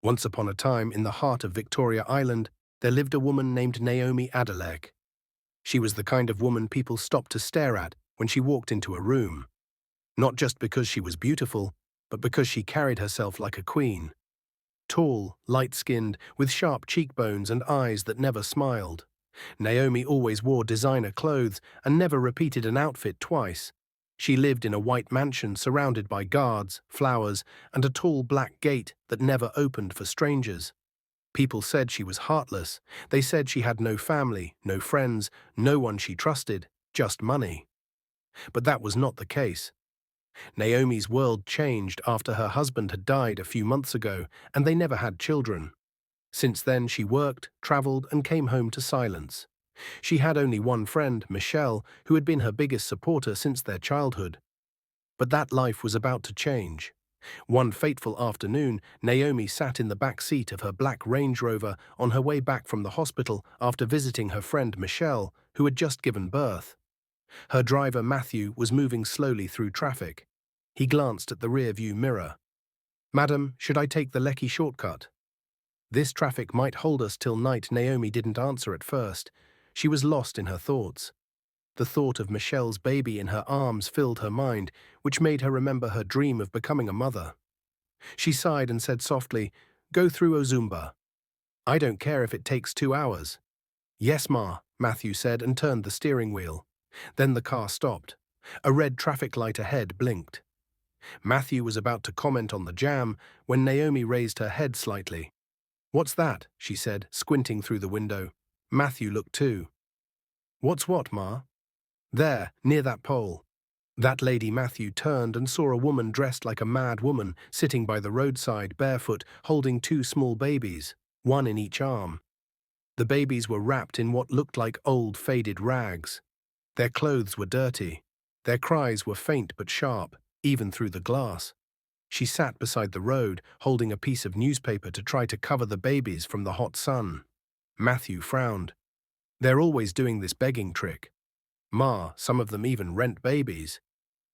Once upon a time, in the heart of Victoria Island, there lived a woman named Naomi Adelaide. She was the kind of woman people stopped to stare at when she walked into a room. Not just because she was beautiful, but because she carried herself like a queen. Tall, light-skinned, with sharp cheekbones and eyes that never smiled. Naomi always wore designer clothes and never repeated an outfit twice. She lived in a white mansion surrounded by guards, flowers, and a tall black gate that never opened for strangers. People said she was heartless. They said she had no family, no friends, no one she trusted, just money. But that was not the case. Naomi's world changed after her husband had died a few months ago, and they never had children. Since then, she worked, traveled, and came home to silence. She had only one friend, Michelle, who had been her biggest supporter since their childhood. But that life was about to change. One fateful afternoon, Naomi sat in the back seat of her black Range Rover on her way back from the hospital after visiting her friend Michelle, who had just given birth. Her driver, Matthew, was moving slowly through traffic. He glanced at the rear-view mirror. "Madam, should I take the Lekki shortcut?" This traffic might hold us till night. Naomi didn't answer at first. She was lost in her thoughts. The thought of Michelle's baby in her arms filled her mind, which made her remember her dream of becoming a mother. She sighed and said softly, "Go through Ozumba. I don't care if it takes 2 hours." "Yes, Ma," Matthew said and turned the steering wheel. Then the car stopped. A red traffic light ahead blinked. Matthew was about to comment on the jam when Naomi raised her head slightly. "What's that?" she said, squinting through the window. Matthew looked too. "What's what, Ma?" "There, near that pole." That lady. Matthew turned and saw a woman dressed like a mad woman sitting by the roadside, barefoot, holding 2 small babies, one in each arm. The babies were wrapped in what looked like old, faded rags. Their clothes were dirty. Their cries were faint but sharp, even through the glass. She sat beside the road, holding a piece of newspaper to try to cover the babies from the hot sun. Matthew frowned. "They're always doing this begging trick. Ma, some of them even rent babies."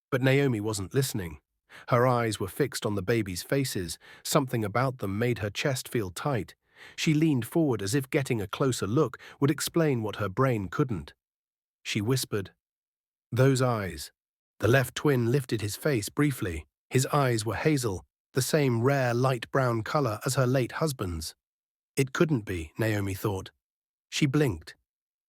But Naomi wasn't listening. Her eyes were fixed on the babies' faces. Something about them made her chest feel tight. She leaned forward as if getting a closer look would explain what her brain couldn't. She whispered, "Those eyes." The left twin lifted his face briefly. His eyes were hazel, the same rare light brown color as her late husband's. It couldn't be, Naomi thought. She blinked.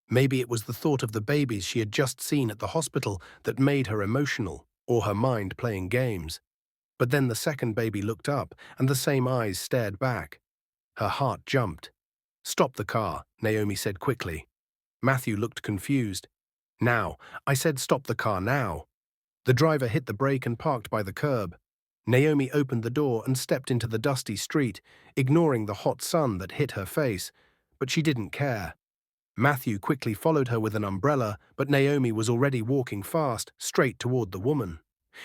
Maybe it was the thought of the babies she had just seen at the hospital that made her emotional, or her mind playing games. But then the second baby looked up, and the same eyes stared back. Her heart jumped. "Stop the car," Naomi said quickly. Matthew looked confused. "Now. I said stop the car now." The driver hit the brake and parked by the curb. Naomi opened the door and stepped into the dusty street, ignoring the hot sun that hit her face, but she didn't care. Matthew quickly followed her with an umbrella, but Naomi was already walking fast, straight toward the woman.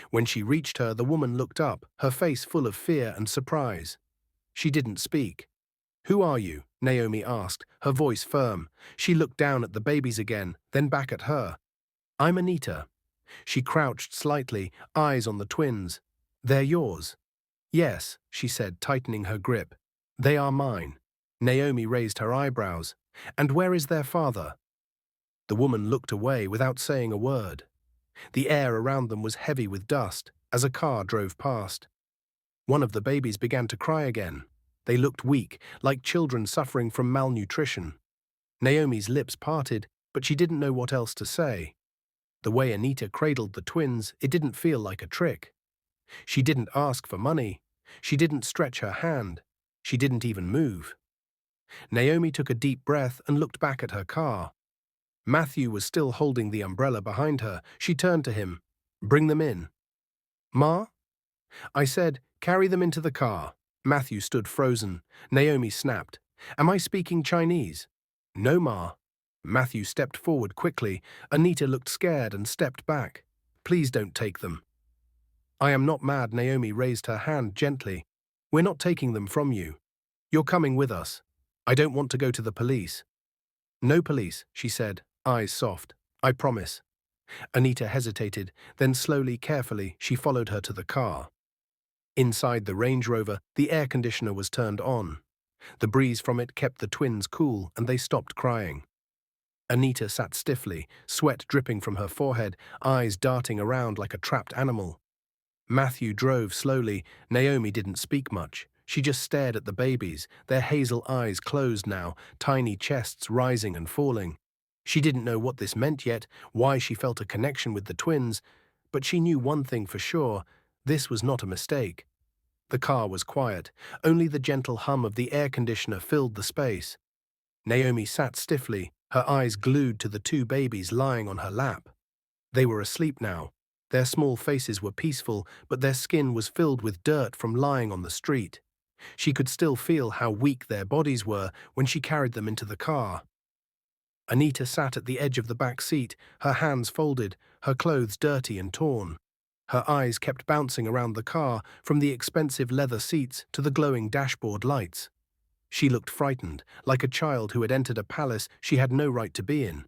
When she reached her, the woman looked up, her face full of fear and surprise. She didn't speak. "Who are you?" Naomi asked, her voice firm. She looked down at the babies again, then back at her. "I'm Anita." She crouched slightly, eyes on the twins. "They're yours." "Yes," she said, tightening her grip. "They are mine." Naomi raised her eyebrows. "And where is their father?" The woman looked away without saying a word. The air around them was heavy with dust as a car drove past. One of the babies began to cry again. They looked weak, like children suffering from malnutrition. Naomi's lips parted, but she didn't know what else to say. The way Anita cradled the twins, it didn't feel like a trick. She didn't ask for money. She didn't stretch her hand. She didn't even move. Naomi took a deep breath and looked back at her car. Matthew was still holding the umbrella behind her. She turned to him. "Bring them in." "Ma?" "I said, carry them into the car." Matthew stood frozen. Naomi snapped, "Am I speaking Chinese?" "No, Ma." Matthew stepped forward quickly. Anita looked scared and stepped back. "Please don't take them." "I am not mad." Naomi raised her hand gently. "We're not taking them from you. You're coming with us. I don't want to go to the police." "No police," she said, eyes soft. "I promise." Anita hesitated, then slowly, carefully, she followed her to the car. Inside the Range Rover, the air conditioner was turned on. The breeze from it kept the twins cool, and they stopped crying. Anita sat stiffly, sweat dripping from her forehead, eyes darting around like a trapped animal. Matthew drove slowly. Naomi didn't speak much. She just stared at the babies, their hazel eyes closed now, tiny chests rising and falling. She didn't know what this meant yet, why she felt a connection with the twins, but she knew one thing for sure: this was not a mistake. The car was quiet. Only the gentle hum of the air conditioner filled the space. Naomi sat stiffly, her eyes glued to the two babies lying on her lap. They were asleep now. Their small faces were peaceful, but their skin was filled with dirt from lying on the street. She could still feel how weak their bodies were when she carried them into the car. Anita sat at the edge of the back seat, her hands folded, her clothes dirty and torn. Her eyes kept bouncing around the car, from the expensive leather seats to the glowing dashboard lights. She looked frightened, like a child who had entered a palace she had no right to be in.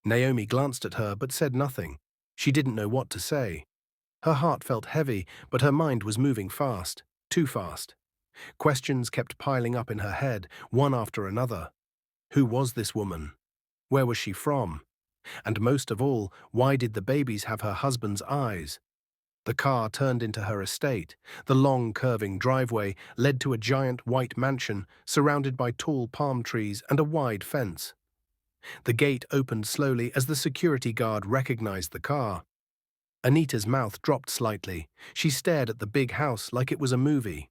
Naomi glanced at her but said nothing. She didn't know what to say. Her heart felt heavy, but her mind was moving fast, too fast. Questions kept piling up in her head, one after another. Who was this woman? Where was she from? And most of all, why did the babies have her husband's eyes? The car turned into her estate. The long, curving driveway led to a giant white mansion surrounded by tall palm trees and a wide fence. The gate opened slowly as the security guard recognized the car. Anita's mouth dropped slightly. She stared at the big house like it was a movie.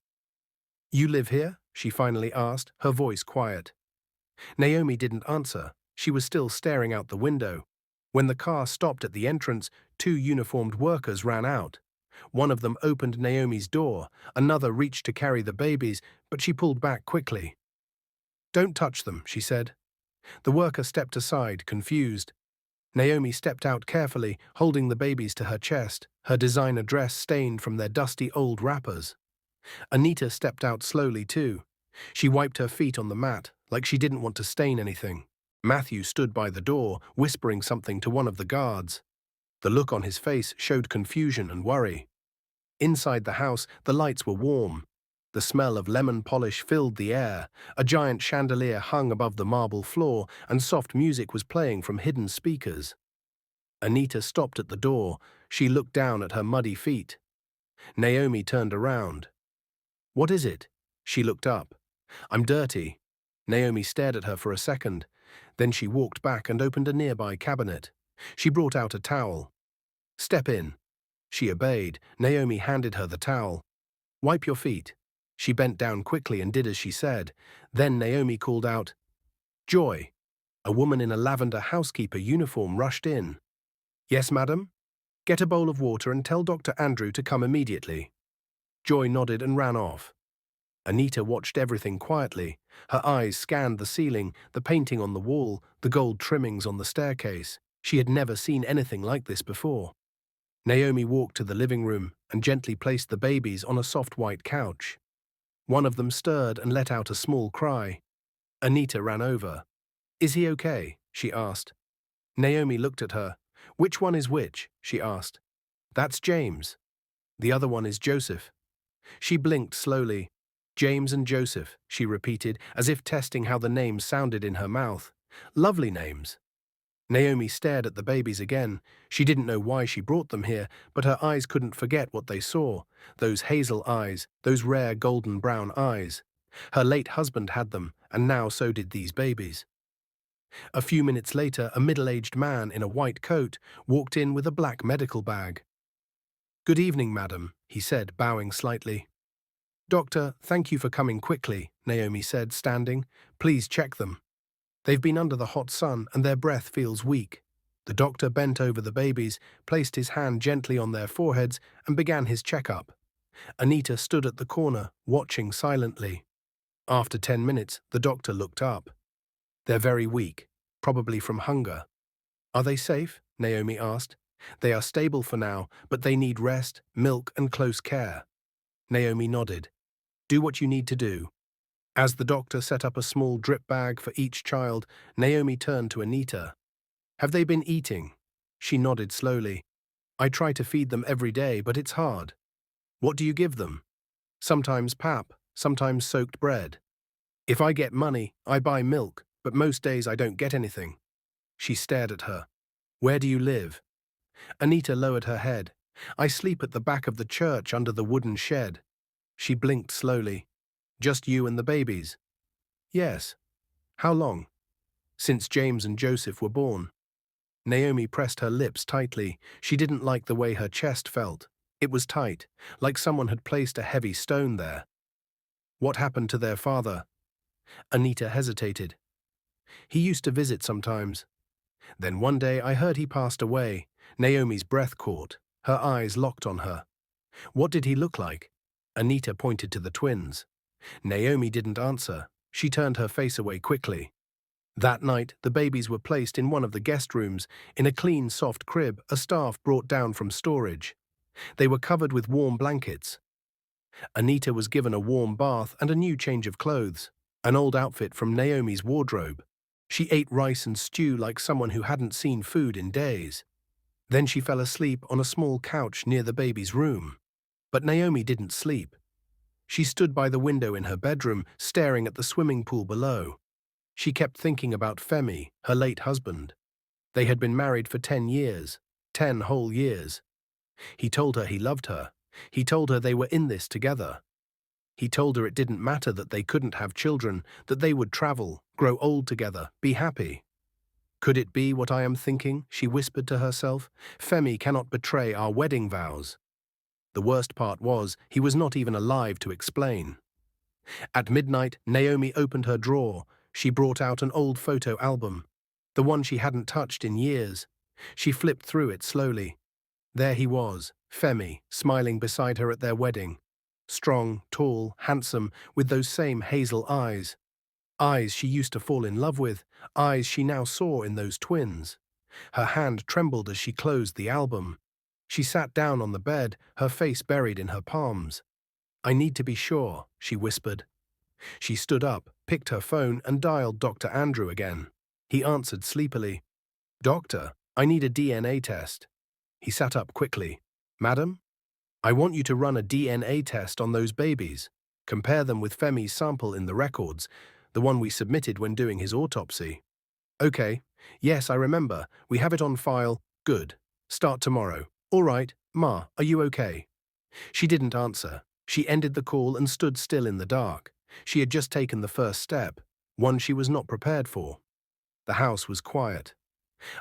"You live here?" she finally asked, her voice quiet. Naomi didn't answer. She was still staring out the window. When the car stopped at the entrance, two uniformed workers ran out. One of them opened Naomi's door, another reached to carry the babies, but she pulled back quickly. "Don't touch them," she said. The worker stepped aside, confused. Naomi stepped out carefully, holding the babies to her chest, her designer dress stained from their dusty old wrappers. Anita stepped out slowly too. She wiped her feet on the mat, like she didn't want to stain anything. Matthew stood by the door, whispering something to one of the guards. The look on his face showed confusion and worry. Inside the house, the lights were warm. The smell of lemon polish filled the air. A giant chandelier hung above the marble floor, and soft music was playing from hidden speakers. Anita stopped at the door. She looked down at her muddy feet. Naomi turned around. "What is it?" She looked up. "I'm dirty." Naomi stared at her for a second. Then she walked back and opened a nearby cabinet. She brought out a towel. "Step in." She obeyed. Naomi handed her the towel. "Wipe your feet." She bent down quickly and did as she said. Then Naomi called out, "Joy." A woman in a lavender housekeeper uniform rushed in. "Yes, madam? Get a bowl of water and tell Dr. Andrew to come immediately." Joy nodded and ran off. Anita watched everything quietly. Her eyes scanned the ceiling, the painting on the wall, the gold trimmings on the staircase. She had never seen anything like this before. Naomi walked to the living room and gently placed the babies on a soft white couch. One of them stirred and let out a small cry. Anita ran over. "Is he okay?" she asked. Naomi looked at her. "Which one is which?" she asked. "That's James. The other one is Joseph." She blinked slowly. "James and Joseph," she repeated, as if testing how the names sounded in her mouth. "Lovely names." Naomi stared at the babies again. She didn't know why she brought them here, but her eyes couldn't forget what they saw. Those hazel eyes, those rare golden brown eyes. Her late husband had them, and now so did these babies. A few minutes later, a middle-aged man in a white coat walked in with a black medical bag. "Good evening, madam," he said, bowing slightly. "Doctor, thank you for coming quickly," Naomi said, standing. "Please check them. They've been under the hot sun and their breath feels weak." The doctor bent over the babies, placed his hand gently on their foreheads, and began his checkup. Anita stood at the corner, watching silently. After 10 minutes, the doctor looked up. "They're very weak, probably from hunger." "Are they safe?" Naomi asked. "They are stable for now, but they need rest, milk, and close care." Naomi nodded. "Do what you need to do." As the doctor set up a small drip bag for each child, Naomi turned to Anita. "Have they been eating?" She nodded slowly. "I try to feed them every day, but it's hard." "What do you give them?" Sometimes pap, sometimes soaked bread. If I get money, I buy milk, but most days I don't get anything. She stared at her. Where do you live? Anita lowered her head. I sleep at the back of the church under the wooden shed. She blinked slowly. Just you and the babies? Yes. How long? Since James and Joseph were born. Naomi pressed her lips tightly. She didn't like the way her chest felt. It was tight, like someone had placed a heavy stone there. What happened to their father? Anita hesitated. He used to visit sometimes. Then one day I heard he passed away. Naomi's breath caught. Her eyes locked on her. What did he look like? Anita pointed to the twins. Naomi didn't answer. She turned her face away quickly. That night, the babies were placed in one of the guest rooms, in a clean, soft crib a staff brought down from storage. They were covered with warm blankets. Anita was given a warm bath and a new change of clothes, an old outfit from Naomi's wardrobe. She ate rice and stew like someone who hadn't seen food in days. Then she fell asleep on a small couch near the baby's room. But Naomi didn't sleep. She stood by the window in her bedroom, staring at the swimming pool below. She kept thinking about Femi, her late husband. They had been married for 10 years, 10 whole years. He told her he loved her. He told her they were in this together. He told her it didn't matter that they couldn't have children, that they would travel, grow old together, be happy. Could it be what I am thinking? She whispered to herself. Femi cannot betray our wedding vows. The worst part was, he was not even alive to explain. At midnight, Naomi opened her drawer. She brought out an old photo album, the one she hadn't touched in years. She flipped through it slowly. There he was, Femi, smiling beside her at their wedding. Strong, tall, handsome, with those same hazel eyes. Eyes she used to fall in love with, eyes she now saw in those twins. Her hand trembled as she closed the album. She sat down on the bed, her face buried in her palms. I need to be sure, she whispered. She stood up, picked her phone and dialed Dr. Andrew again. He answered sleepily. Doctor, I need a DNA test. He sat up quickly. Madam? I want you to run a DNA test on those babies. Compare them with Femi's sample in the records, the one we submitted when doing his autopsy. Okay. Yes, I remember. We have it on file. Good. Start tomorrow. All right. Ma, are you okay? She didn't answer. She ended the call and stood still in the dark. She had just taken the first step, one she was not prepared for. The house was quiet.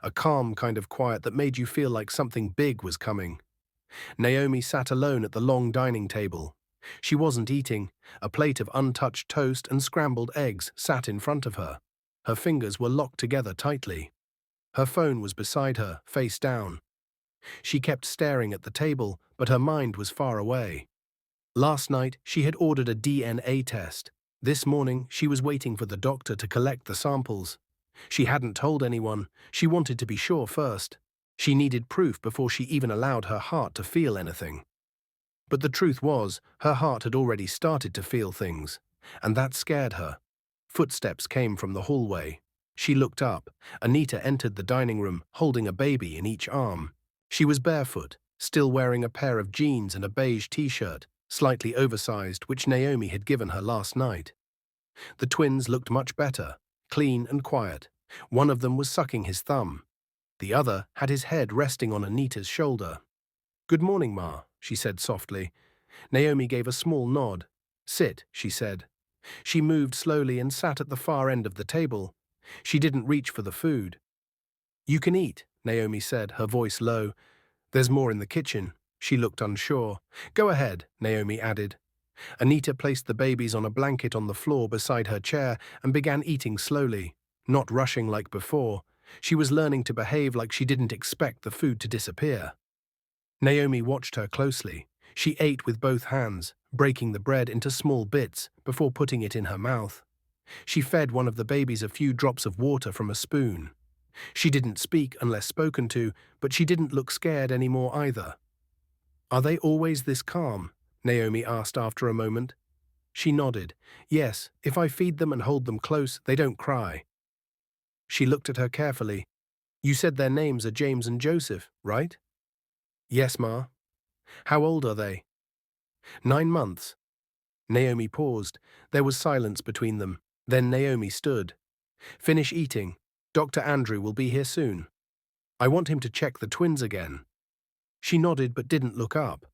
A calm kind of quiet that made you feel like something big was coming. Naomi sat alone at the long dining table. She wasn't eating. A plate of untouched toast and scrambled eggs sat in front of her. Her fingers were locked together tightly. Her phone was beside her, face down. She kept staring at the table, but her mind was far away. Last night, she had ordered a DNA test. This morning, she was waiting for the doctor to collect the samples. She hadn't told anyone. She wanted to be sure first. She needed proof before she even allowed her heart to feel anything. But the truth was, her heart had already started to feel things, and that scared her. Footsteps came from the hallway. She looked up. Anita entered the dining room, holding a baby in each arm. She was barefoot, still wearing a pair of jeans and a beige t-shirt, slightly oversized, which Naomi had given her last night. The twins looked much better, clean and quiet. One of them was sucking his thumb. The other had his head resting on Anita's shoulder. Good morning, Ma, she said softly. Naomi gave a small nod. Sit, she said. She moved slowly and sat at the far end of the table. She didn't reach for the food. You can eat, Naomi said, her voice low. There's more in the kitchen. She looked unsure. Go ahead, Naomi added. Anita placed the babies on a blanket on the floor beside her chair and began eating slowly, not rushing like before. She was learning to behave like she didn't expect the food to disappear. Naomi watched her closely. She ate with both hands, breaking the bread into small bits before putting it in her mouth. She fed one of the babies a few drops of water from a spoon. She didn't speak unless spoken to, but she didn't look scared anymore either. Are they always this calm? Naomi asked after a moment. She nodded. Yes, if I feed them and hold them close, they don't cry. She looked at her carefully. You said their names are James and Joseph, right? Yes, Ma. How old are they? 9 months. Naomi paused. There was silence between them. Then Naomi stood. "Finish eating. Dr. Andrew will be here soon. I want him to check the twins again." She nodded but didn't look up.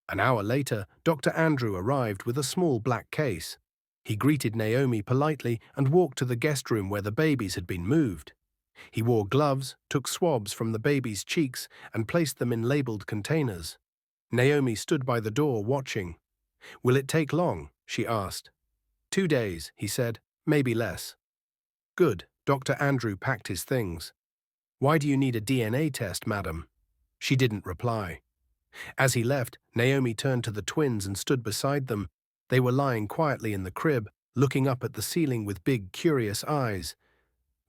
An hour later, Dr. Andrew arrived with a small black case. He greeted Naomi politely and walked to the guest room where the babies had been moved. He wore gloves, took swabs from the babies' cheeks, and placed them in labeled containers. Naomi stood by the door watching. "Will it take long?" she asked. "2 days," he said, "maybe less." "Good." Dr. Andrew packed his things. "Why do you need a DNA test, madam?" She didn't reply. As he left, Naomi turned to the twins and stood beside them. They were lying quietly in the crib, looking up at the ceiling with big, curious eyes.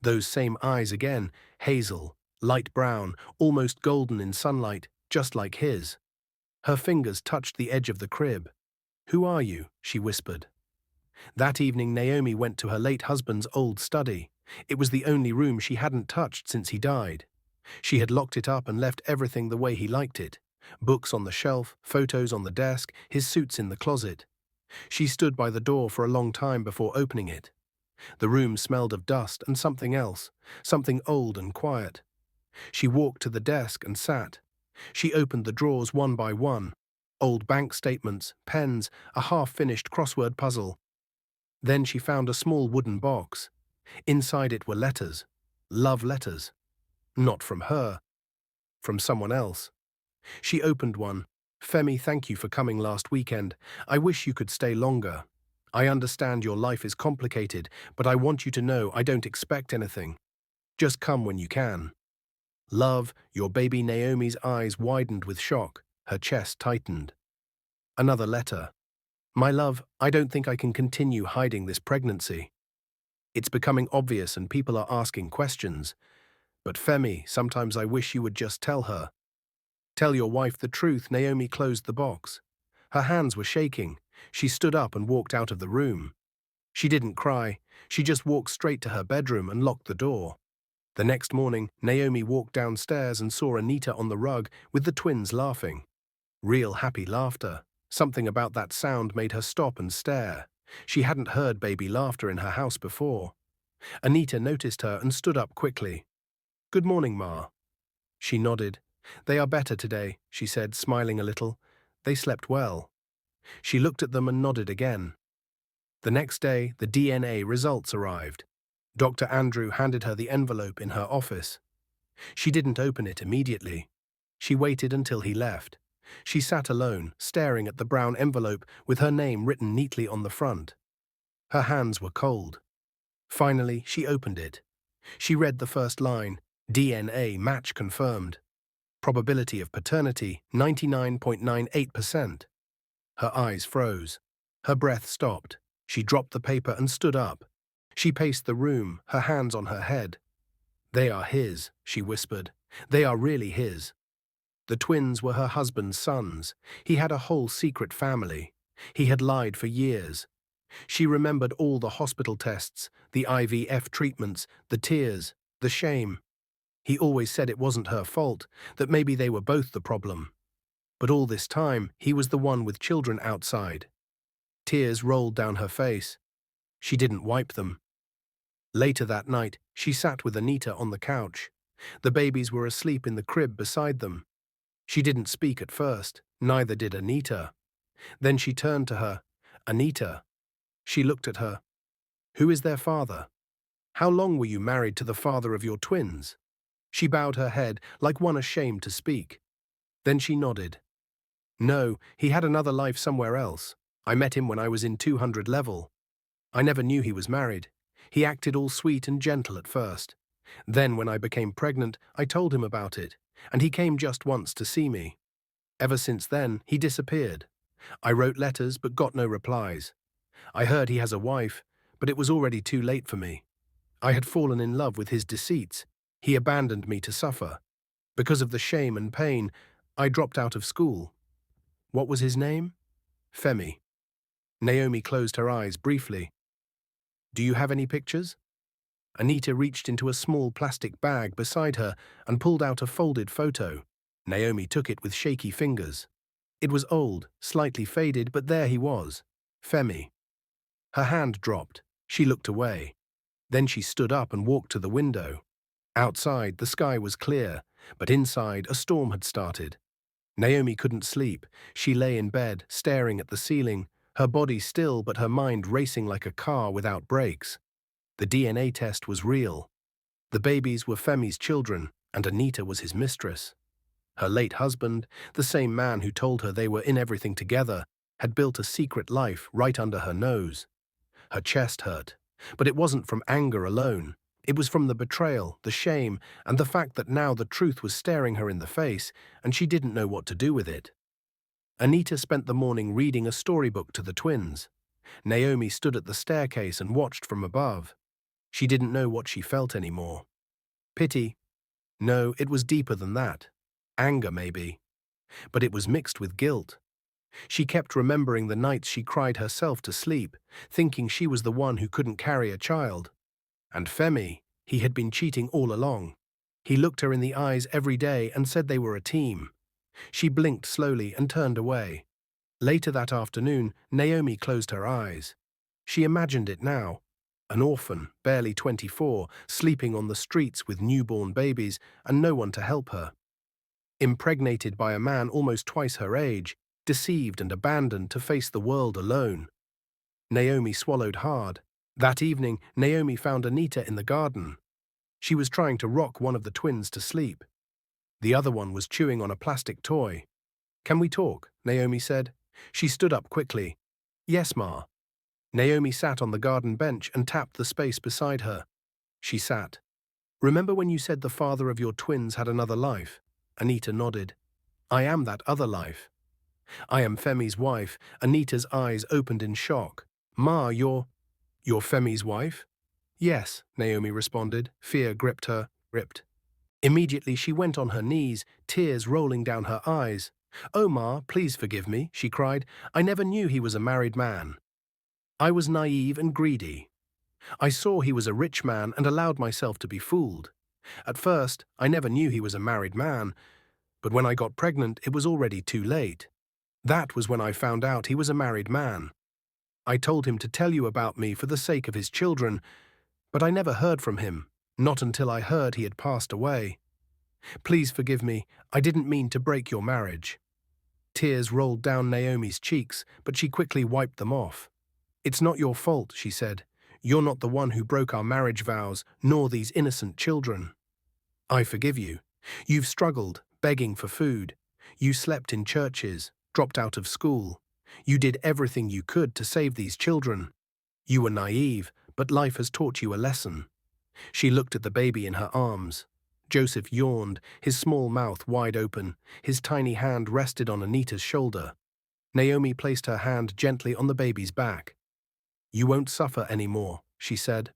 Those same eyes again, hazel, light brown, almost golden in sunlight, just like his. Her fingers touched the edge of the crib. "Who are you?" she whispered. That evening, Naomi went to her late husband's old study. It was the only room she hadn't touched since he died. She had locked it up and left everything the way he liked it. Books on the shelf, photos on the desk, his suits in the closet. She stood by the door for a long time before opening it. The room smelled of dust and something else, something old and quiet. She walked to the desk and sat. She opened the drawers one by one. Old bank statements, pens, a half-finished crossword puzzle. Then she found a small wooden box. Inside it were letters. Love letters. Not from her. From someone else. She opened one. "Femi, thank you for coming last weekend. I wish you could stay longer. I understand your life is complicated, but I want you to know I don't expect anything. Just come when you can. Love, your baby." Naomi's eyes widened with shock. Her chest tightened. Another letter. "My love, I don't think I can continue hiding this pregnancy. It's becoming obvious and people are asking questions. But Femi, sometimes I wish you would just tell her. Tell your wife the truth." Naomi closed the box. Her hands were shaking. She stood up and walked out of the room. She didn't cry. She just walked straight to her bedroom and locked the door. The next morning, Naomi walked downstairs and saw Anita on the rug with the twins laughing. Real happy laughter. Something about that sound made her stop and stare. She hadn't heard baby laughter in her house before. Anita noticed her and stood up quickly. "Good morning, Ma." She nodded. "They are better today," she said, smiling a little. "They slept well." She looked at them and nodded again. The next day, the DNA results arrived. Dr. Andrew handed her the envelope in her office. She didn't open it immediately. She waited until he left. She sat alone, staring at the brown envelope with her name written neatly on the front. Her hands were cold. Finally, she opened it. She read the first line, "DNA match confirmed. Probability of paternity, 99.98%. Her eyes froze. Her breath stopped. She dropped the paper and stood up. She paced the room, her hands on her head. "They are his," she whispered. "They are really his." The twins were her husband's sons. He had a whole secret family. He had lied for years. She remembered all the hospital tests, the IVF treatments, the tears, the shame. He always said it wasn't her fault, that maybe they were both the problem. But all this time, he was the one with children outside. Tears rolled down her face. She didn't wipe them. Later that night, she sat with Anita on the couch. The babies were asleep in the crib beside them. She didn't speak at first, neither did Anita. Then she turned to her. "Anita." She looked at her. "Who is their father? How long were you married to the father of your twins?" She bowed her head, like one ashamed to speak. Then she nodded. "No, he had another life somewhere else. I met him when I was in 200 level. I never knew he was married. He acted all sweet and gentle at first. Then when I became pregnant, I told him about it, and he came just once to see me. Ever since then, he disappeared. I wrote letters but got no replies. I heard he has a wife, but it was already too late for me. I had fallen in love with his deceits. He abandoned me to suffer. Because of the shame and pain, I dropped out of school." "What was his name?" "Femi." Naomi closed her eyes briefly. "Do you have any pictures?" Anita reached into a small plastic bag beside her and pulled out a folded photo. Naomi took it with shaky fingers. It was old, slightly faded, but there he was. Femi. Her hand dropped. She looked away. Then she stood up and walked to the window. Outside, the sky was clear, but inside, a storm had started. Naomi couldn't sleep. She lay in bed, staring at the ceiling, her body still but her mind racing like a car without brakes. The DNA test was real. The babies were Femi's children, and Anita was his mistress. Her late husband, the same man who told her they were in everything together, had built a secret life right under her nose. Her chest hurt, but it wasn't from anger alone. It was from the betrayal, the shame, and the fact that now the truth was staring her in the face, and she didn't know what to do with it. Anita spent the morning reading a storybook to the twins. Naomi stood at the staircase and watched from above. She didn't know what she felt anymore. Pity? No, it was deeper than that. Anger, maybe. But it was mixed with guilt. She kept remembering the nights she cried herself to sleep, thinking she was the one who couldn't carry a child. And Femi, he had been cheating all along. He looked her in the eyes every day and said they were a team. She blinked slowly and turned away. Later that afternoon, Naomi closed her eyes. She imagined it now. An orphan, barely 24, sleeping on the streets with newborn babies and no one to help her. Impregnated by a man almost twice her age, deceived and abandoned to face the world alone. Naomi swallowed hard. That evening, Naomi found Anita in the garden. She was trying to rock one of the twins to sleep. The other one was chewing on a plastic toy. "Can we talk?" Naomi said. She stood up quickly. "Yes, Ma." Naomi sat on the garden bench and tapped the space beside her. She sat. "Remember when you said the father of your twins had another life?" Anita nodded. "I am that other life. I am Femi's wife." Anita's eyes opened in shock. "Ma, you're Femi's wife?" "Yes," Naomi responded. Fear gripped her. Immediately she went on her knees, tears rolling down her eyes. "Oh, Ma, please forgive me," she cried. "I never knew he was a married man. I was naive and greedy. I saw he was a rich man and allowed myself to be fooled. At first, I never knew he was a married man, but when I got pregnant, it was already too late. That was when I found out he was a married man. I told him to tell you about me for the sake of his children, but I never heard from him, not until I heard he had passed away. Please forgive me, I didn't mean to break your marriage." Tears rolled down Naomi's cheeks, but she quickly wiped them off. "It's not your fault," she said. "You're not the one who broke our marriage vows, nor these innocent children. I forgive you. You've struggled, begging for food. You slept in churches, dropped out of school. You did everything you could to save these children. You were naive, but life has taught you a lesson." She looked at the baby in her arms. Joseph yawned, his small mouth wide open. His tiny hand rested on Anita's shoulder. Naomi placed her hand gently on the baby's back. "You won't suffer anymore," she said.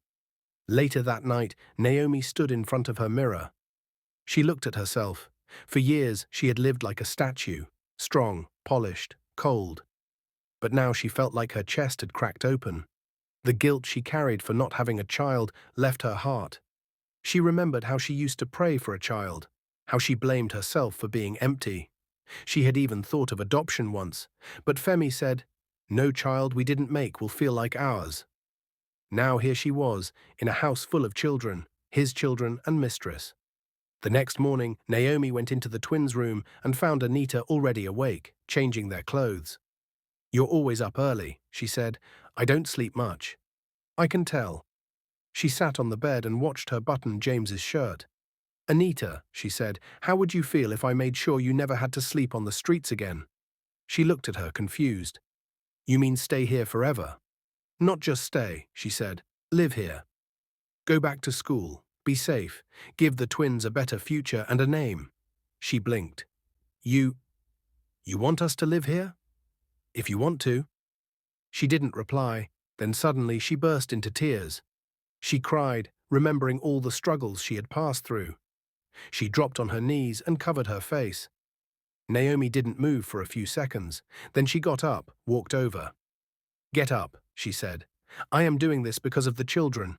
Later that night, Naomi stood in front of her mirror. She looked at herself. For years, she had lived like a statue, strong, polished, cold. But now she felt like her chest had cracked open. The guilt she carried for not having a child left her heart. She remembered how she used to pray for a child, how she blamed herself for being empty. She had even thought of adoption once, but Femi said, "No child we didn't make will feel like ours." Now here she was, in a house full of children, his children and Mistress. The next morning, Naomi went into the twins' room and found Anita already awake, changing their clothes. "You're always up early," she said. "I don't sleep much." "I can tell." She sat on the bed and watched her button James's shirt. "Anita," she said, "how would you feel if I made sure you never had to sleep on the streets again?" She looked at her, confused. "You mean stay here forever?" "Not just stay," she said. "Live here. Go back to school. Be safe. Give the twins a better future and a name." She blinked. You want us to live here?" "If you want to." She didn't reply. Then suddenly she burst into tears. She cried, remembering all the struggles she had passed through. She dropped on her knees and covered her face. Naomi didn't move for a few seconds. Then she got up, walked over. "Get up," she said. "I am doing this because of the children.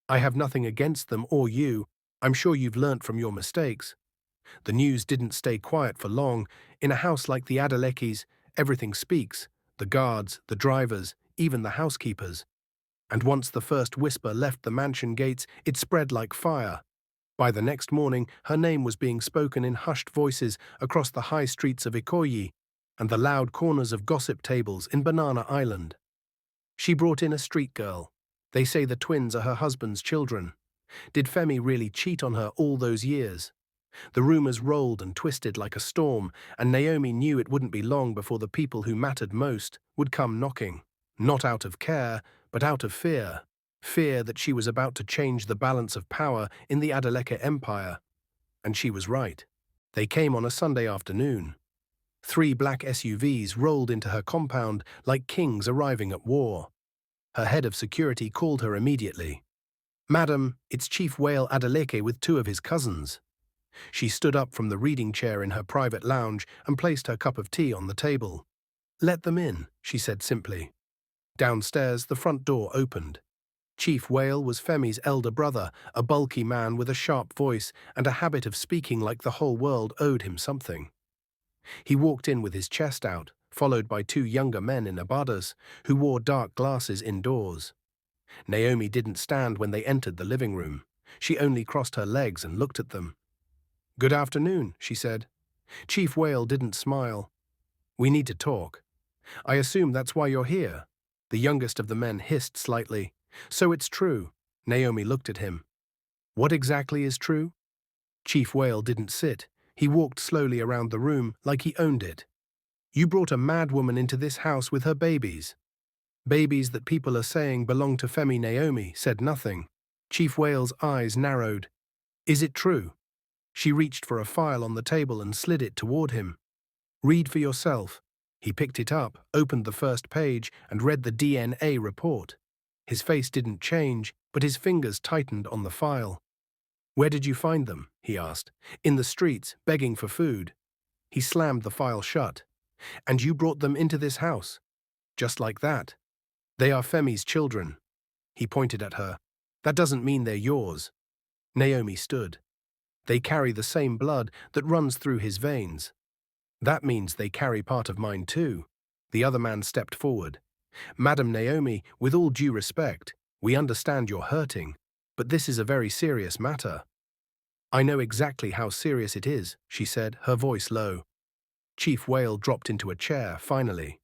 I have nothing against them or you. I'm sure you've learnt from your mistakes." The news didn't stay quiet for long. In a house like the Adelekis, everything speaks. The guards, the drivers, even the housekeepers. And once the first whisper left the mansion gates, it spread like fire. By the next morning, her name was being spoken in hushed voices across the high streets of Ikoyi and the loud corners of gossip tables in Banana Island. She brought in a street girl. They say the twins are her husband's children. Did Femi really cheat on her all those years? The rumors rolled and twisted like a storm, and Naomi knew it wouldn't be long before the people who mattered most would come knocking. Not out of care, but out of fear. Fear that she was about to change the balance of power in the Adeleke Empire. And she was right. They came on a Sunday afternoon. 3 black SUVs rolled into her compound like kings arriving at war. Her head of security called her immediately. "Madam, it's Chief Whale Adeleke with 2 of his cousins." She stood up from the reading chair in her private lounge and placed her cup of tea on the table. "Let them in," she said simply. Downstairs, the front door opened. Chief Whale was Femi's elder brother, a bulky man with a sharp voice and a habit of speaking like the whole world owed him something. He walked in with his chest out, followed by 2 younger men in abadas who wore dark glasses indoors. Naomi didn't stand when they entered the living room. She only crossed her legs and looked at them. "Good afternoon," she said. Chief Whale didn't smile. "We need to talk. I assume that's why you're here." The youngest of the men hissed slightly. "So it's true." Naomi looked at him. "What exactly is true?" Chief Whale didn't sit. He walked slowly around the room like he owned it. "You brought a mad woman into this house with her babies." "Babies that people are saying belong to Femi." Naomi said nothing. Chief Whale's eyes narrowed. "Is it true?" She reached for a file on the table and slid it toward him. "Read for yourself." He picked it up, opened the first page, and read the DNA report. His face didn't change, but his fingers tightened on the file. "Where did you find them?" he asked. "In the streets, begging for food." He slammed the file shut. "And you brought them into this house?" "Just like that." "They are Femi's children." He pointed at her. "That doesn't mean they're yours." Naomi stood. "They carry the same blood that runs through his veins." "That means they carry part of mine too." The other man stepped forward. "Madam Naomi, with all due respect, we understand you're hurting, but this is a very serious matter." "I know exactly how serious it is," she said, her voice low. Chief Whale dropped into a chair, finally.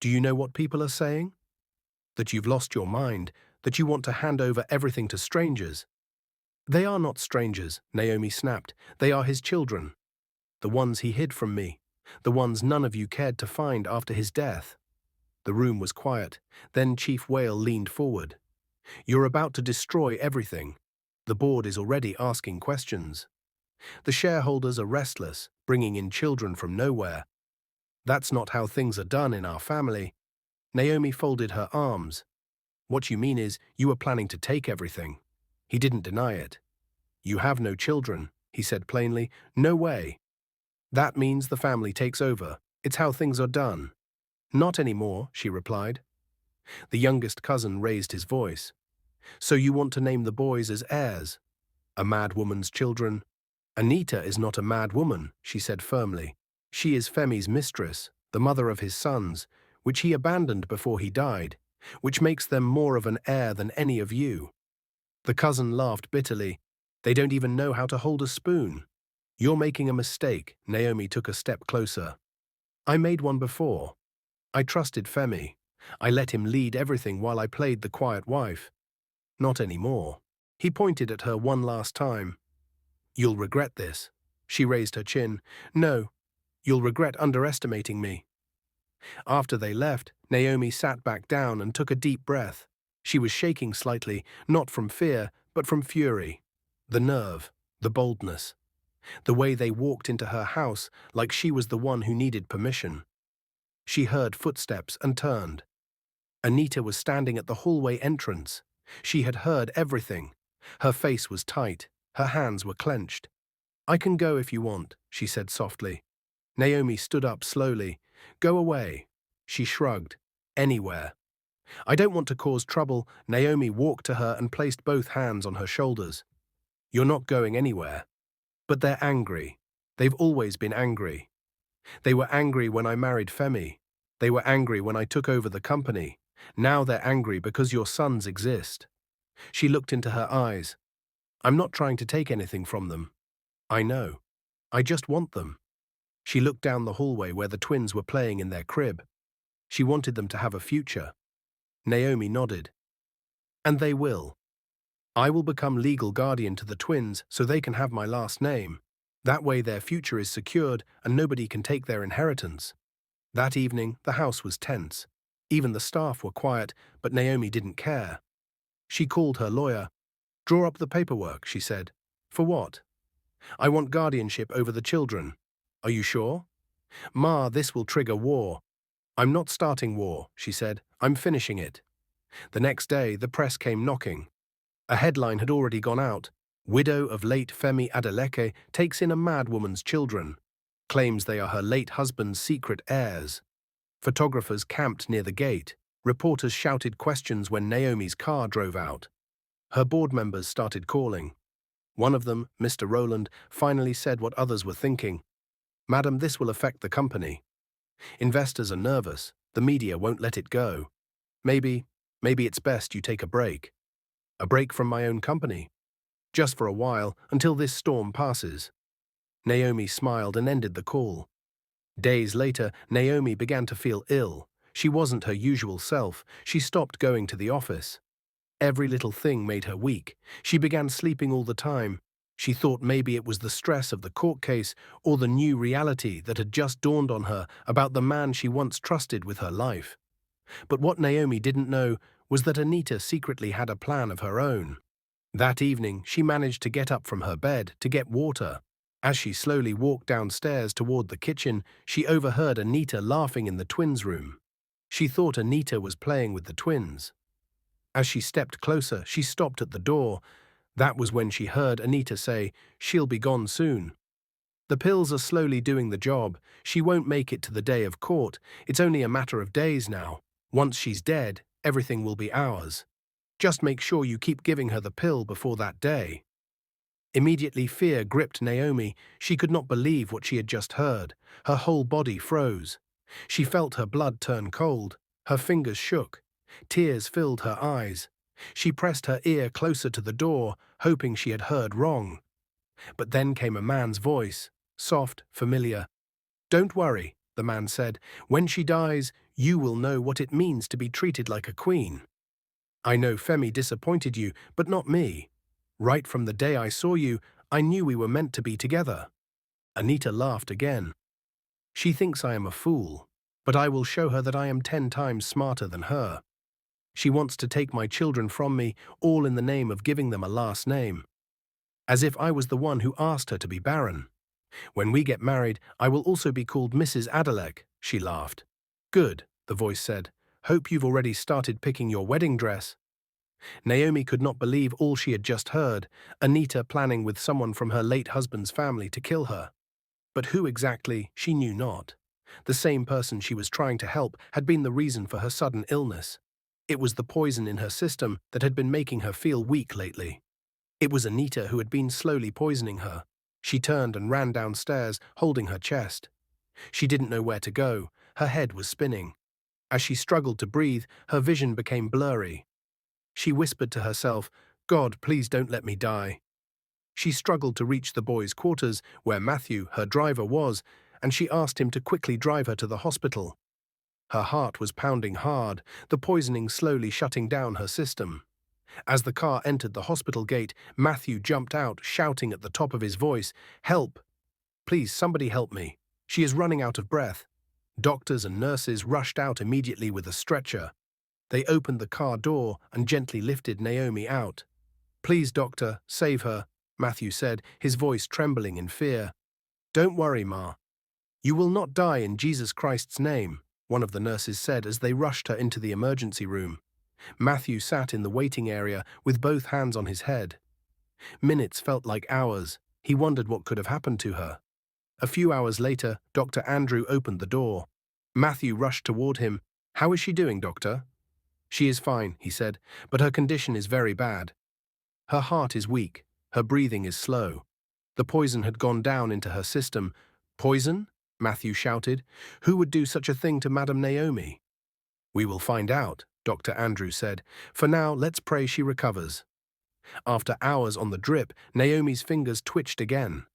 "Do you know what people are saying?" "That you've lost your mind, that you want to hand over everything to strangers." "They are not strangers," Naomi snapped. "They are his children. The ones he hid from me. The ones none of you cared to find after his death." The room was quiet. Then Chief Whale leaned forward. "You're about to destroy everything. The board is already asking questions. The shareholders are restless, bringing in children from nowhere. That's not how things are done in our family." Naomi folded her arms. "What you mean is you were planning to take everything." He didn't deny it. "You have no children," he said plainly. "No way." "That means the family takes over. It's how things are done." "Not anymore," she replied. The youngest cousin raised his voice. "So you want to name the boys as heirs? A mad woman's children?" "Anita is not a mad woman," she said firmly. "She is Femi's mistress, the mother of his sons, which he abandoned before he died, which makes them more of an heir than any of you." The cousin laughed bitterly. "They don't even know how to hold a spoon." "You're making a mistake." Naomi took a step closer. "I made one before. I trusted Femi. I let him lead everything while I played the quiet wife. Not anymore." He pointed at her one last time. "You'll regret this." She raised her chin. "No, you'll regret underestimating me." After they left, Naomi sat back down and took a deep breath. She was shaking slightly, not from fear, but from fury. The nerve, the boldness. The way they walked into her house like she was the one who needed permission. She heard footsteps and turned. Anita was standing at the hallway entrance. She had heard everything. Her face was tight. Her hands were clenched. "I can go if you want," she said softly. Naomi stood up slowly. "Go away." She shrugged. "Anywhere." "I don't want to cause trouble." Naomi walked to her and placed both hands on her shoulders. "You're not going anywhere." "But they're angry. They've always been angry. They were angry when I married Femi. They were angry when I took over the company. Now they're angry because your sons exist." She looked into her eyes. "I'm not trying to take anything from them. I know. I just want them." She looked down the hallway where the twins were playing in their crib. She wanted them to have a future. Naomi nodded. "And they will. I will become legal guardian to the twins so they can have my last name. That way their future is secured and nobody can take their inheritance." That evening, the house was tense. Even the staff were quiet, but Naomi didn't care. She called her lawyer. "Draw up the paperwork," she said. "For what?" "I want guardianship over the children." "Are you sure?" "Ma, this will trigger war." "I'm not starting war," she said. "I'm finishing it." The next day, the press came knocking. A headline had already gone out. "Widow of late Femi Adeleke takes in a mad woman's children. Claims they are her late husband's secret heirs." Photographers camped near the gate. Reporters shouted questions when Naomi's car drove out. Her board members started calling. One of them, Mr. Rowland, finally said what others were thinking. "Madam, this will affect the company. Investors are nervous. The media won't let it go. Maybe it's best you take a break." "A break from my own company?" "Just for a while, until this storm passes." Naomi smiled and ended the call. Days later, Naomi began to feel ill. She wasn't her usual self. She stopped going to the office. Every little thing made her weak. She began sleeping all the time. She thought maybe it was the stress of the court case or the new reality that had just dawned on her about the man she once trusted with her life. But what Naomi didn't know was that Anita secretly had a plan of her own. That evening, she managed to get up from her bed to get water. As she slowly walked downstairs toward the kitchen, she overheard Anita laughing in the twins' room. She thought Anita was playing with the twins. As she stepped closer, she stopped at the door. That was when she heard Anita say, "She'll be gone soon. The pills are slowly doing the job. She won't make it to the day of court. It's only a matter of days now. Once she's dead, everything will be ours. Just make sure you keep giving her the pill before that day." Immediately fear gripped Naomi. She could not believe what she had just heard. Her whole body froze. She felt her blood turn cold. Her fingers shook. Tears filled her eyes. She pressed her ear closer to the door, hoping she had heard wrong. But then came a man's voice, soft, familiar. "Don't worry," the man said. "When she dies, you will know what it means to be treated like a queen. I know Femi disappointed you, but not me. Right from the day I saw you, I knew we were meant to be together." Anita laughed again. "She thinks I am a fool, but I will show her that I am 10 times smarter than her. She wants to take my children from me, all in the name of giving them a last name. As if I was the one who asked her to be barren. When we get married, I will also be called Mrs. Adeleke," she laughed. "Good," the voice said. "Hope you've already started picking your wedding dress." Naomi could not believe all she had just heard, Anita planning with someone from her late husband's family to kill her. But who exactly, she knew not. The same person she was trying to help had been the reason for her sudden illness. It was the poison in her system that had been making her feel weak lately. It was Anita who had been slowly poisoning her. She turned and ran downstairs, holding her chest. She didn't know where to go. Her head was spinning. As she struggled to breathe, her vision became blurry. She whispered to herself, "God, please don't let me die." She struggled to reach the boys' quarters, where Matthew, her driver, was, and she asked him to quickly drive her to the hospital. Her heart was pounding hard, the poisoning slowly shutting down her system. As the car entered the hospital gate, Matthew jumped out, shouting at the top of his voice, "Help! Please, somebody help me. She is running out of breath." Doctors and nurses rushed out immediately with a stretcher. They opened the car door and gently lifted Naomi out. "Please, doctor, save her," Matthew said, his voice trembling in fear. "Don't worry, Ma. You will not die in Jesus Christ's name," one of the nurses said as they rushed her into the emergency room. Matthew sat in the waiting area with both hands on his head. Minutes felt like hours. He wondered what could have happened to her. A few hours later, Dr. Andrew opened the door. Matthew rushed toward him. "How is she doing, doctor?" "She is fine," he said, "but her condition is very bad. Her heart is weak. Her breathing is slow. The poison had gone down into her system." "Poison?" Matthew shouted. "Who would do such a thing to Madame Naomi?" "We will find out," Dr. Andrew said. For now, let's pray she recovers. After hours on the drip, Naomi's fingers twitched again.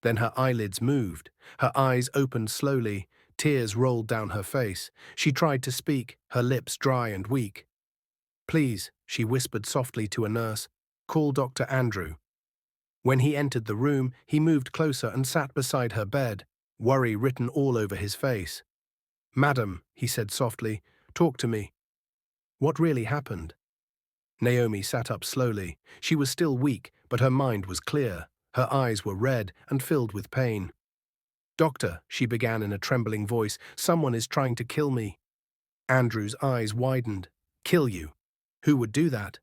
Then her eyelids moved. Her eyes opened slowly. Tears rolled down her face. She tried to speak, her lips dry and weak. Please, she whispered softly to a nurse, call Dr. Andrew. When he entered the room, he moved closer and sat beside her bed, worry written all over his face. Madam, he said softly, talk to me. What really happened? Naomi sat up slowly. She was still weak, but her mind was clear. Her eyes were red and filled with pain. Doctor, she began in a trembling voice, someone is trying to kill me. Andrew's eyes widened. Kill you? Who would do that?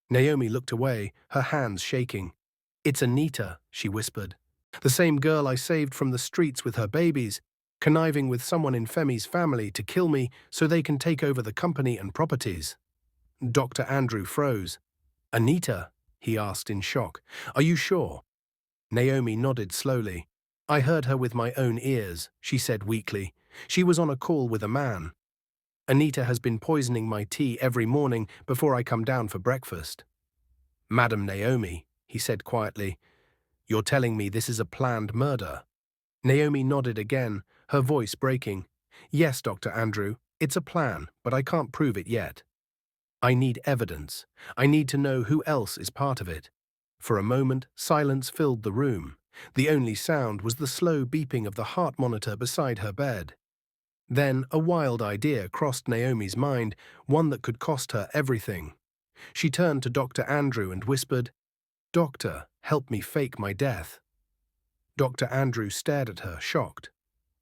Naomi looked away, her hands shaking. It's Anita, she whispered. The same girl I saved from the streets with her babies, conniving with someone in Femi's family to kill me so they can take over the company and properties. Dr. Andrew froze. Anita? He asked in shock. Are you sure? Naomi nodded slowly. I heard her with my own ears, she said weakly. She was on a call with a man. Anita has been poisoning my tea every morning before I come down for breakfast. Madam Naomi, he said quietly, you're telling me this is a planned murder? Naomi nodded again, her voice breaking. Yes, Dr. Andrew, it's a plan, but I can't prove it yet. I need evidence. I need to know who else is part of it. For a moment, silence filled the room. The only sound was the slow beeping of the heart monitor beside her bed. Then a wild idea crossed Naomi's mind, one that could cost her everything. She turned to Dr. Andrew and whispered, Doctor, help me fake my death. Dr. Andrew stared at her, shocked.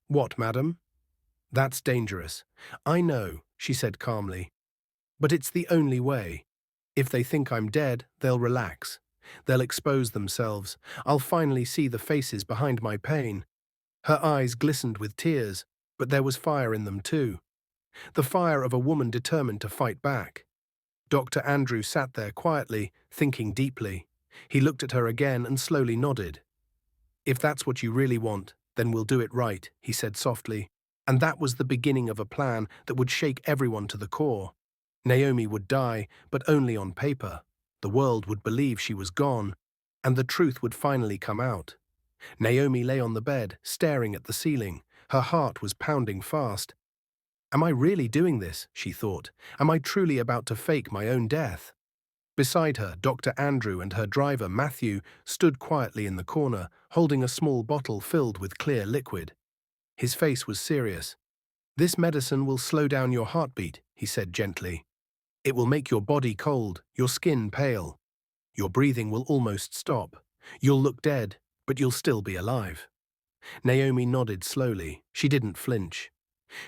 What, madam? That's dangerous. I know, she said calmly. But it's the only way. If they think I'm dead, they'll relax. They'll expose themselves. I'll finally see the faces behind my pain. Her eyes glistened with tears, but there was fire in them too. The fire of a woman determined to fight back. Dr. Andrew sat there quietly, thinking deeply. He looked at her again and slowly nodded. If that's what you really want, then we'll do it right, he said softly. And that was the beginning of a plan that would shake everyone to the core. Naomi would die, but only on paper. The world would believe she was gone, and the truth would finally come out. Naomi lay on the bed, staring at the ceiling. Her heart was pounding fast. Am I really doing this? She thought. Am I truly about to fake my own death? Beside her, Dr. Andrew and her driver, Matthew, stood quietly in the corner, holding a small bottle filled with clear liquid. His face was serious. This medicine will slow down your heartbeat, he said gently. It will make your body cold, your skin pale. Your breathing will almost stop. You'll look dead, but you'll still be alive. Naomi nodded slowly. She didn't flinch.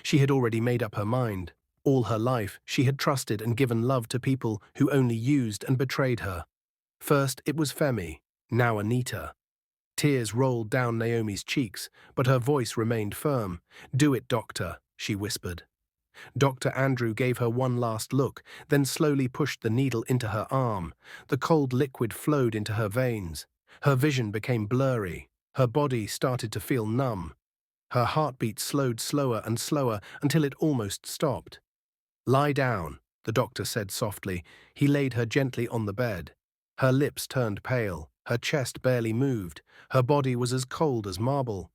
She had already made up her mind. All her life, she had trusted and given love to people who only used and betrayed her. First, it was Femi, now Anita. Tears rolled down Naomi's cheeks, but her voice remained firm. Do it, doctor, she whispered. Dr. Andrew gave her one last look, then slowly pushed the needle into her arm. The cold liquid flowed into her veins. Her vision became blurry. Her body started to feel numb. Her heartbeat slowed slower and slower until it almost stopped. Lie down, the doctor said softly. He laid her gently on the bed. Her lips turned pale. Her chest barely moved. Her body was as cold as marble.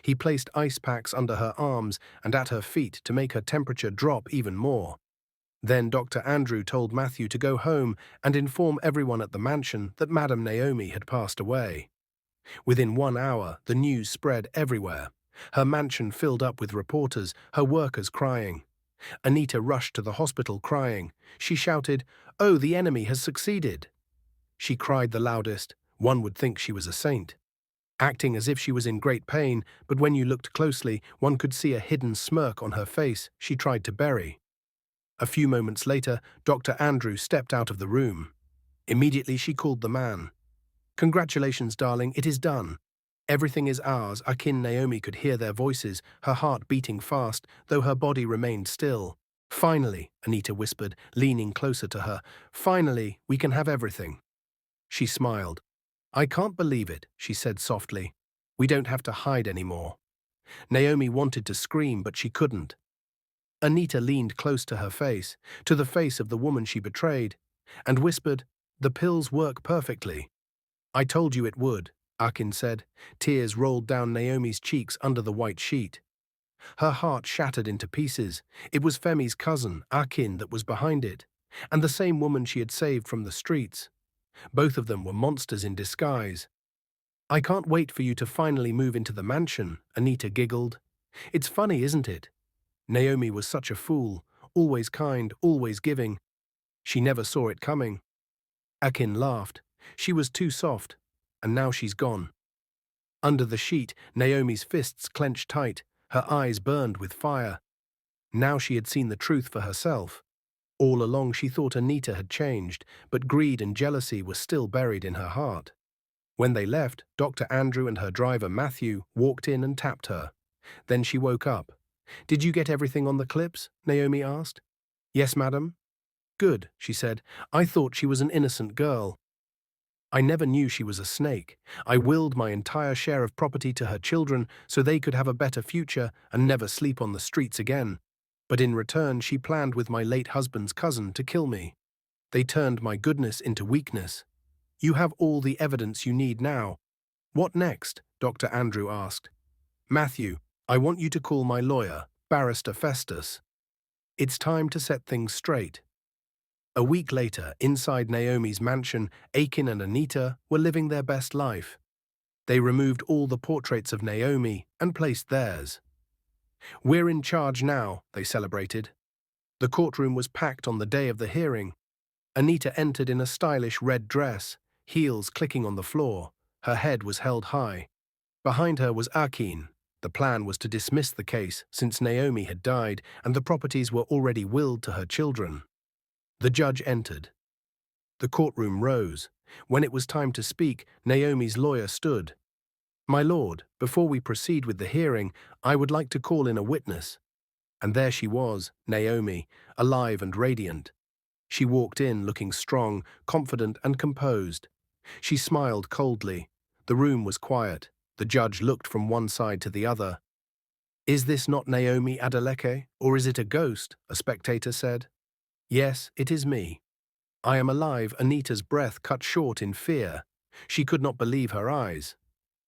He placed ice packs under her arms and at her feet to make her temperature drop even more. Then Dr. Andrew told Matthew to go home and inform everyone at the mansion that Madam Naomi had passed away. Within 1 hour, the news spread everywhere. Her mansion filled up with reporters, her workers crying. Anita rushed to the hospital crying. She shouted, "Oh, the enemy has succeeded!" She cried the loudest. One would think she was a saint. Acting as if she was in great pain, but when you looked closely, one could see a hidden smirk on her face she tried to bury. A few moments later, Dr. Andrew stepped out of the room. Immediately she called the man. "Congratulations, darling, it is done. Everything is ours." Naomi could hear their voices, her heart beating fast, though her body remained still. "Finally," Anita whispered, leaning closer to her. "Finally, we can have everything." She smiled. "I can't believe it," she said softly. "We don't have to hide anymore." Naomi wanted to scream, but she couldn't. Anita leaned close to her face, to the face of the woman she betrayed, and whispered, "The pills work perfectly." "I told you it would," Akin said. Tears rolled down Naomi's cheeks under the white sheet. Her heart shattered into pieces. It was Femi's cousin, Akin, that was behind it, and the same woman she had saved from the streets. Both of them were monsters in disguise. "I can't wait for you to finally move into the mansion," Anita giggled. "It's funny, isn't it? Naomi was such a fool, always kind, always giving. She never saw it coming." Akin laughed. "She was too soft, and now she's gone." Under the sheet, Naomi's fists clenched tight, her eyes burned with fire. Now she had seen the truth for herself. All along she thought Anita had changed, but greed and jealousy were still buried in her heart. When they left, Dr. Andrew and her driver Matthew walked in and tapped her. Then she woke up. "Did you get everything on the clips?" Naomi asked. "Yes, madam." "Good," she said. "I thought she was an innocent girl. I never knew she was a snake. I willed my entire share of property to her children so they could have a better future and never sleep on the streets again. But in return, she planned with my late husband's cousin to kill me. They turned my goodness into weakness. You have all the evidence you need now." "What next?" Dr. Andrew asked. "Matthew, I want you to call my lawyer, Barrister Festus. It's time to set things straight." A week later, inside Naomi's mansion, Akin and Anita were living their best life. They removed all the portraits of Naomi and placed theirs. "We're in charge now," they celebrated. The courtroom was packed on the day of the hearing. Anita entered in a stylish red dress, heels clicking on the floor. Her head was held high. Behind her was Akin. The plan was to dismiss the case since Naomi had died and the properties were already willed to her children. The judge entered. The courtroom rose. When it was time to speak, Naomi's lawyer stood. "My lord, before we proceed with the hearing, I would like to call in a witness." And there she was, Naomi, alive and radiant. She walked in looking strong, confident and composed. She smiled coldly. The room was quiet. The judge looked from one side to the other. "Is this not Naomi Adeleke, or is it a ghost?" a spectator said. "Yes, it is me." "I am alive." Anita's breath cut short in fear. She could not believe her eyes.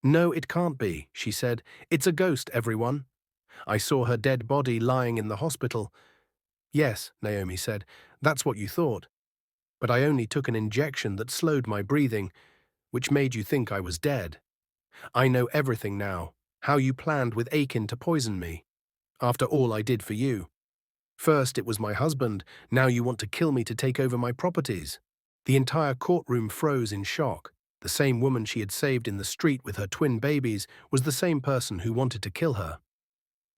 "No, it can't be," she said. "It's a ghost, everyone. I saw her dead body lying in the hospital." "Yes," Naomi said, "that's what you thought. But I only took an injection that slowed my breathing, which made you think I was dead. I know everything now, how you planned with Akin to poison me, after all I did for you. First it was my husband, now you want to kill me to take over my properties." The entire courtroom froze in shock. The same woman she had saved in the street with her twin babies was the same person who wanted to kill her.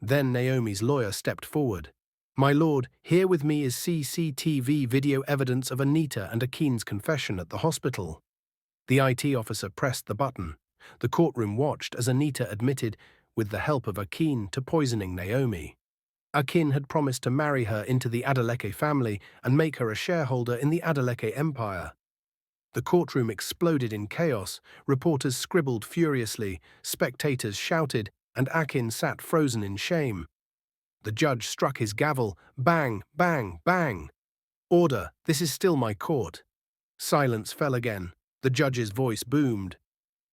Then Naomi's lawyer stepped forward. "My lord, here with me is CCTV video evidence of Anita and Akin's confession at the hospital." The IT officer pressed the button. The courtroom watched as Anita admitted, with the help of Akin, to poisoning Naomi. Akin had promised to marry her into the Adeleke family and make her a shareholder in the Adeleke empire. The courtroom exploded in chaos. Reporters scribbled furiously, spectators shouted, and Akin sat frozen in shame. The judge struck his gavel. Bang, bang, bang. "Order, this is still my court." Silence fell again. The judge's voice boomed.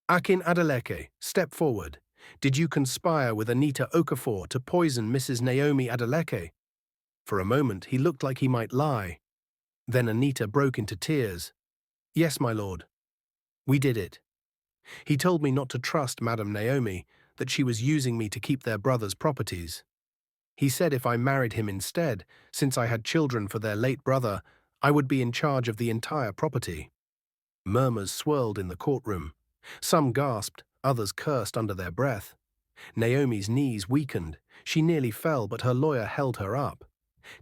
"Akin Adeleke, step forward. Did you conspire with Anita Okafor to poison Mrs. Naomi Adeleke?" For a moment he looked like he might lie. Then Anita broke into tears. "Yes, my lord. We did it. He told me not to trust Madame Naomi, that she was using me to keep their brother's properties. He said if I married him instead, since I had children for their late brother, I would be in charge of the entire property." Murmurs swirled in the courtroom. Some gasped, others cursed under their breath. Naomi's knees weakened. She nearly fell, but her lawyer held her up.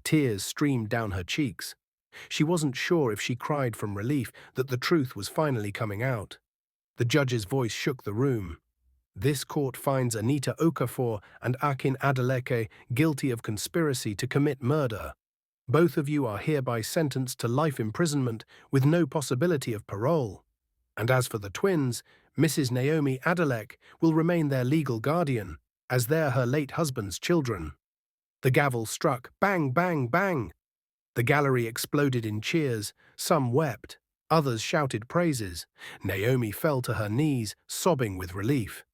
Tears streamed down her cheeks. She wasn't sure if she cried from relief that the truth was finally coming out. The judge's voice shook the room. "This court finds Anita Okafor and Akin Adeleke guilty of conspiracy to commit murder. Both of you are hereby sentenced to life imprisonment with no possibility of parole. And as for the twins, Mrs. Naomi Adeleke will remain their legal guardian, as they're her late husband's children." The gavel struck. Bang, bang, bang! The gallery exploded in cheers. Some wept. Others shouted praises. Naomi fell to her knees, sobbing with relief.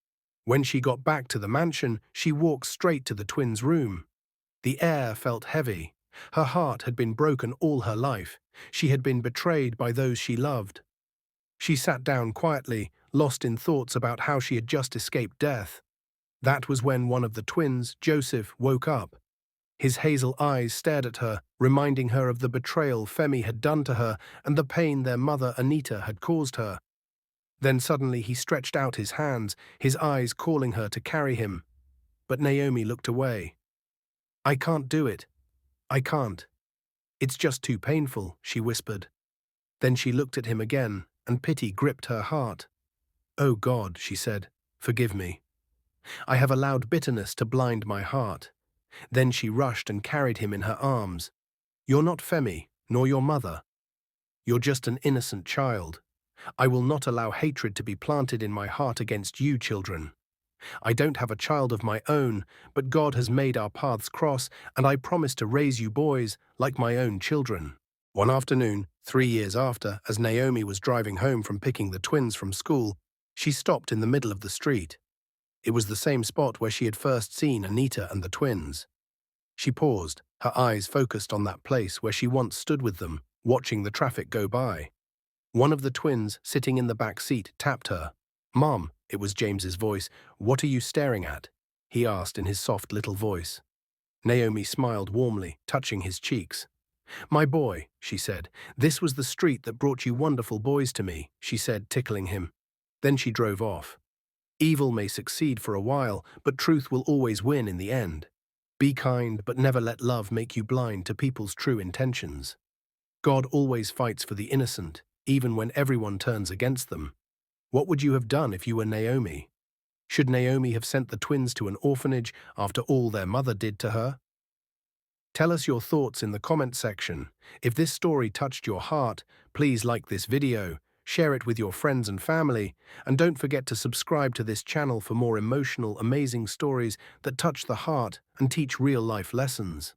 When she got back to the mansion, she walked straight to the twins' room. The air felt heavy. Her heart had been broken all her life. She had been betrayed by those she loved. She sat down quietly, lost in thoughts about how she had just escaped death. That was when one of the twins, Joseph, woke up. His hazel eyes stared at her, reminding her of the betrayal Femi had done to her and the pain their mother, Anita, had caused her. Then suddenly he stretched out his hands, his eyes calling her to carry him. But Naomi looked away. "I can't do it. I can't. It's just too painful," she whispered. Then she looked at him again, and pity gripped her heart. "Oh God," she said, "forgive me. I have allowed bitterness to blind my heart." Then she rushed and carried him in her arms. "You're not Femi, nor your mother. You're just an innocent child. I will not allow hatred to be planted in my heart against you children. I don't have a child of my own, but God has made our paths cross, and I promise to raise you boys like my own children." One afternoon, 3 years after, as Naomi was driving home from picking the twins from school, she stopped in the middle of the street. It was the same spot where she had first seen Anita and the twins. She paused, her eyes focused on that place where she once stood with them, watching the traffic go by. One of the twins, sitting in the back seat, tapped her. "Mom," it was James's voice, "what are you staring at?" he asked in his soft little voice. Naomi smiled warmly, touching his cheeks. "My boy," she said, "this was the street that brought you wonderful boys to me," she said, tickling him. Then she drove off. Evil may succeed for a while, but truth will always win in the end. Be kind, but never let love make you blind to people's true intentions. God always fights for the innocent, even when everyone turns against them. What would you have done if you were Naomi? Should Naomi have sent the twins to an orphanage after all their mother did to her? Tell us your thoughts in the comment section. If this story touched your heart, please like this video, share it with your friends and family, and don't forget to subscribe to this channel for more emotional, amazing stories that touch the heart and teach real-life lessons.